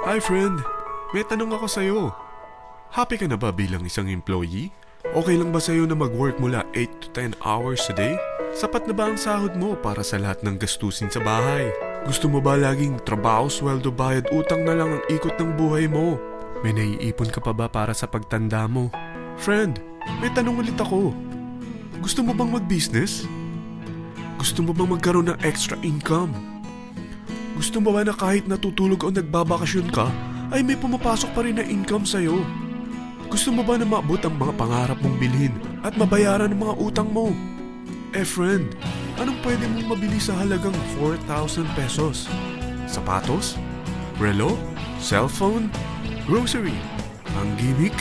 Hi friend, may tanong ako sa'yo. Happy ka na ba bilang isang employee? Okay lang ba sa'yo na mag-work mula 8 to 10 hours a day? Sapat na ba ang sahod mo para sa lahat ng gastusin sa bahay? Gusto mo ba laging trabaho, sweldo, bayad, utang na lang ang ikot ng buhay mo? May naiipon ka pa ba para sa pagtanda mo? Friend, may tanong ulit ako. Gusto mo bang mag-business? Gusto mo bang magkaroon ng extra income? Gusto mo ba na kahit natutulog o nagbabakasyon ka, ay may pumapasok pa rin na income sa'yo? Gusto mo ba na maabot ang mga pangarap mong bilhin at mabayaran ang mga utang mo? Friend, anong pwede mong mabili sa halagang 4,000 pesos? Sapatos? Relo? Cellphone? Grocery? Ang gimmick?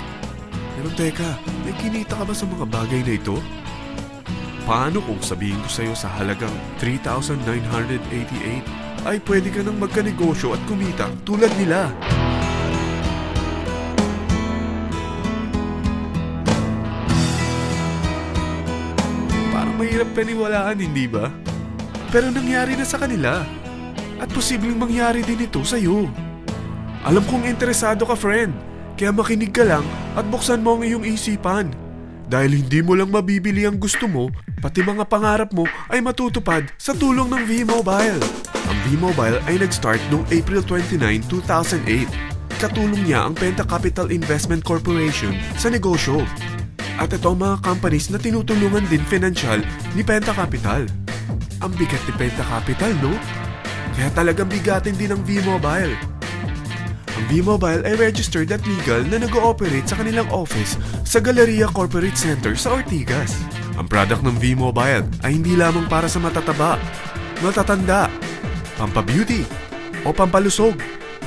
Pero teka, may kinita ka ba sa mga bagay na ito? Paano kung sabihin ko sa'yo sa halagang 3,988 ay pwede ka nang magkanegosyo at kumita tulad nila? Parang mahirap paniwalaan, hindi ba? Pero nangyari na sa kanila. At posibleng mangyari din ito sa'yo. Alam kong interesado ka, friend. Kaya makinig ka lang at buksan mo ang iyong isipan. Dahil hindi mo lang mabibili ang gusto mo, pati mga pangarap mo ay matutupad sa tulong ng V-Mobile. Ang V-Mobile ay nag-start noong April 29, 2008. Katulong niya ang Penta Capital Investment Corporation sa negosyo. At ito ang mga companies na tinutulungan din financial ni Penta Capital. Ang bigat ni Penta Capital, no? Kaya talagang bigatin din ang V-Mobile. Ang V-Mobile ay registered at legal na nag-ooperate sa kanilang office sa Galleria Corporate Center sa Ortigas. Ang product ng V-Mobile ay hindi lamang para sa matataba, matatanda, pampabeauty, o pampalusog.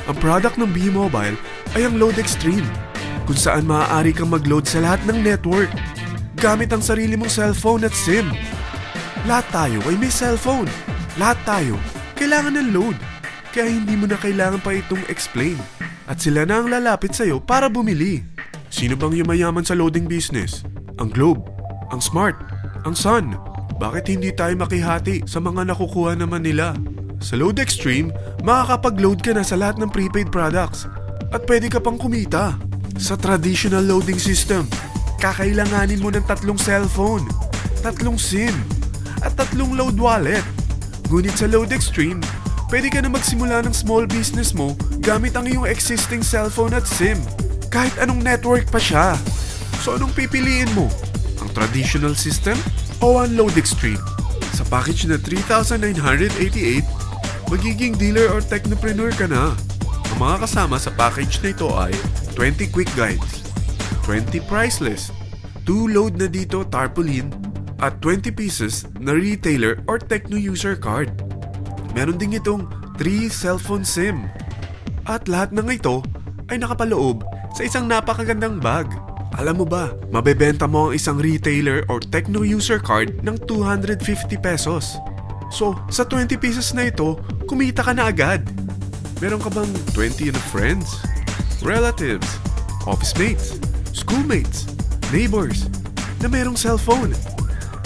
Ang product ng V-Mobile ay ang Load Extreme, kung saan maaari kang mag-load sa lahat ng network gamit ang sarili mong cellphone at SIM. Lahat tayo ay may cellphone. Lahat tayo kailangan ng load. Kaya hindi mo na kailangan pa itong explain. At sila na ang lalapit sa'yo para bumili. Sino bang yumayaman sa loading business? Ang Globe, ang Smart, ang Sun. Bakit hindi tayo makihati sa mga nakukuha naman nila? Sa Load Extreme, makakapag-load ka na sa lahat ng prepaid products. At pwede ka pang kumita. Sa traditional loading system, kakailanganin mo ng 3 cellphone, 3 SIM, at 3 load wallet. Ngunit sa Load Extreme, pwede ka na magsimula ng small business mo gamit ang iyong existing cellphone at SIM. Kahit anong network pa siya. So anong pipiliin mo? Ang traditional system o ang Load Extreme? Sa package na 3,988, magiging dealer or technopreneur ka na. Ang mga kasama sa package na ito ay 20 quick guides, 20 price list, 2 load na dito tarpaulin, at 20 pieces na retailer or techno user card. Meron din itong 3 cellphone SIM. At lahat ng ito ay nakapaloob sa isang napakagandang bag. Alam mo ba, mabebenta mo ang isang retailer or techno user card ng 250 pesos. So, sa 20 pieces na ito, kumita ka na agad. Meron ka bang 20 na friends, relatives, office mates, schoolmates, neighbors na merong cellphone,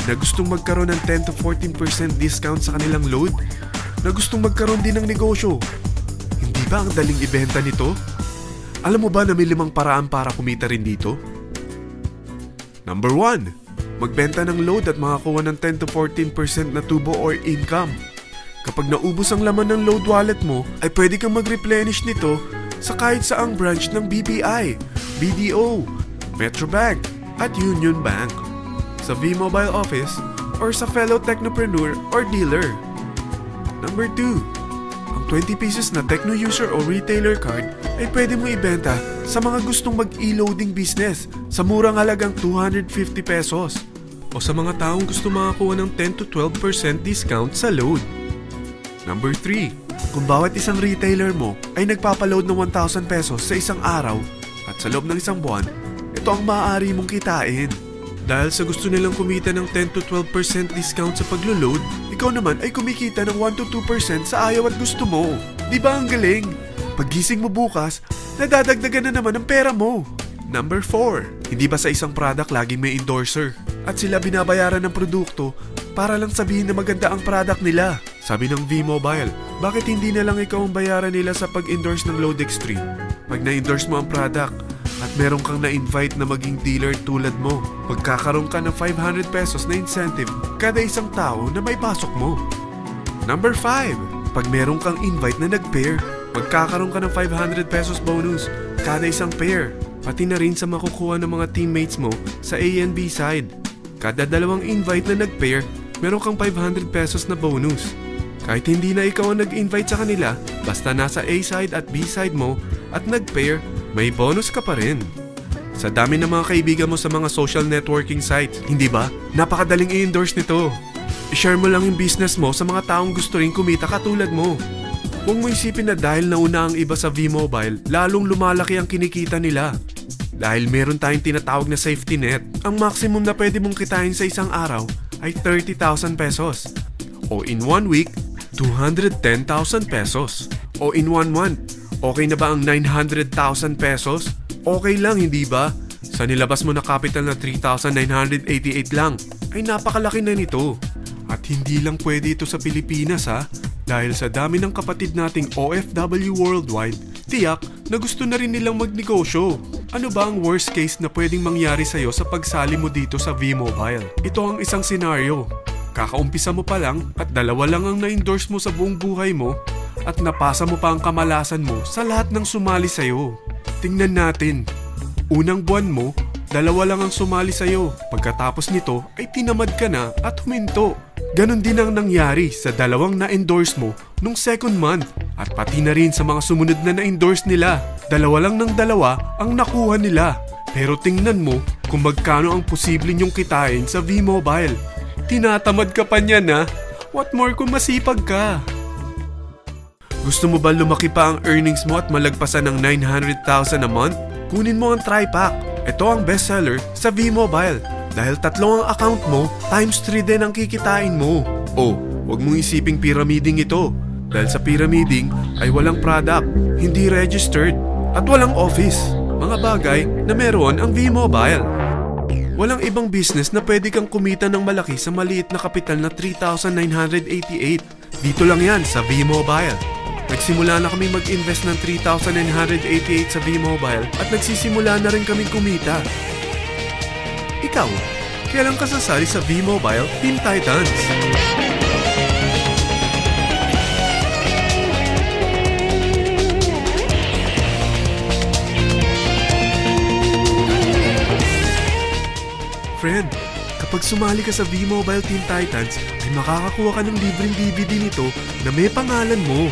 na gustong magkaroon ng 10 to 14% discount sa kanilang load, na gustong magkaroon din ng negosyo? Hindi ba ang daling ibenta nito? Alam mo ba na may 5 paraan para kumita rin dito? Number 1, magbenta ng load at makakuha ng 10 to 14% na tubo or income. Kapag naubos ang laman ng load wallet mo, ay pwede kang mag-replenish nito sa kahit saang branch ng BPI, BDO, Metrobank, at Union Bank, sa V-Mobile office, or sa fellow technopreneur or dealer. Number 2, ang 20 pieces na techno user o retailer card ay pwede mo ibenta sa mga gustong mag-e-loading business sa murang halagang 250 pesos o sa mga taong gusto makakuha ng 10 to 12% discount sa load. Number 3, kung bawat isang retailer mo ay nagpapaload ng 1,000 pesos sa isang araw at sa loob ng isang buwan, ito ang maaari mong kitain. Dahil sa gusto nilang kumita ng 10 to 12% discount sa paglo-load, ikaw naman ay kumikita ng 1 to 2% sa ayaw at gusto mo. Di ba ang galing? Paggising mo bukas, nadadagdagan na naman ang pera mo. Number 4, hindi ba sa isang product laging may endorser? At sila binabayaran ng produkto para lang sabihin na maganda ang product nila. Sabi ng V-Mobile, Bakit hindi na lang ikaw ang bayaran nila sa pag-endorse ng Lode Extreme? Pag na-endorse mo ang product at meron kang na-invite na maging dealer tulad mo, magkakaroon ka ng 500 pesos na incentive kada isang tao na may pasok mo. Number 5. Pag meron kang invite na nag-pair, magkakaroon ka ng 500 pesos bonus kada isang pair. Pati na rin sa makukuha ng mga teammates mo sa A and B side. Kada dalawang invite na nag-pair, meron kang 500 pesos na bonus. Kahit hindi na ikaw ang nag-invite sa kanila, basta nasa A side at B side mo at nag-pair, may bonus ka pa rin. Sa dami ng mga kaibigan mo sa mga social networking sites, hindi ba? Napakadaling i-endorse nito. I-share mo lang yung business mo sa mga taong gusto rin kumita katulad mo. Huwag mo isipin na dahil nauna ang iba sa V-Mobile, lalong lumalaki ang kinikita nila. Dahil meron tayong tinatawag na safety net, ang maximum na pwede mong kitain sa isang araw ay 30,000 pesos. O in 1 week, 210,000 pesos. O in 1 month, okay na ba ang 900,000 pesos? Okay lang, hindi ba? Sa nilabas mo na capital na 3,988 lang, ay napakalaki na nito. At hindi lang pwede ito sa Pilipinas ha, dahil sa dami ng kapatid nating OFW worldwide, tiyak na gusto na rin nilang magnegosyo. Ano ba ang worst case na pwedeng mangyari sa'yo sa pagsali mo dito sa V-Mobile? Ito ang isang senaryo. Kakaumpisa mo pa lang at 2 lang ang na-endorse mo sa buong buhay mo at napasa mo pa ang kamalasan mo sa lahat ng sumali sa'yo. Tingnan natin. Unang buwan mo, 2 lang ang sumali sa'yo. Pagkatapos nito ay tinamad ka na at huminto. Ganon din ang nangyari sa 2 na-endorse mo nung second month at pati na rin sa mga sumunod na na-endorse nila. 2 lang ng 2 ang nakuha nila. Pero tingnan mo kung magkano ang posible nyong kitain sa V-Mobile. Tinatamad ka pa niyan ha? What more kung masipag ka? Gusto mo ba lumaki pa ang earnings mo at malagpasan ng 900,000 a month? Kunin mo ang TriPack. Ito ang bestseller sa V-Mobile. Dahil 3 ang account mo, times 3 din ang kikitain mo. Oh, wag mong isiping pyramiding ito. Dahil sa pyramiding ay walang product, hindi registered, at walang office. Mga bagay na meron ang V-Mobile. Walang ibang business na pwede kang kumita ng malaki sa maliit na kapital na 3,988. Dito lang yan sa V-Mobile. Nagsimula na kami mag-invest ng 3,988 sa V-Mobile at nagsisimula na rin kaming kumita. Ikaw, kailan ka sasali sa V-Mobile Team Titans? Friend, kapag sumali ka sa V-Mobile Team Titans, ay makakakuha ka ng libreng DVD nito na may pangalan mo.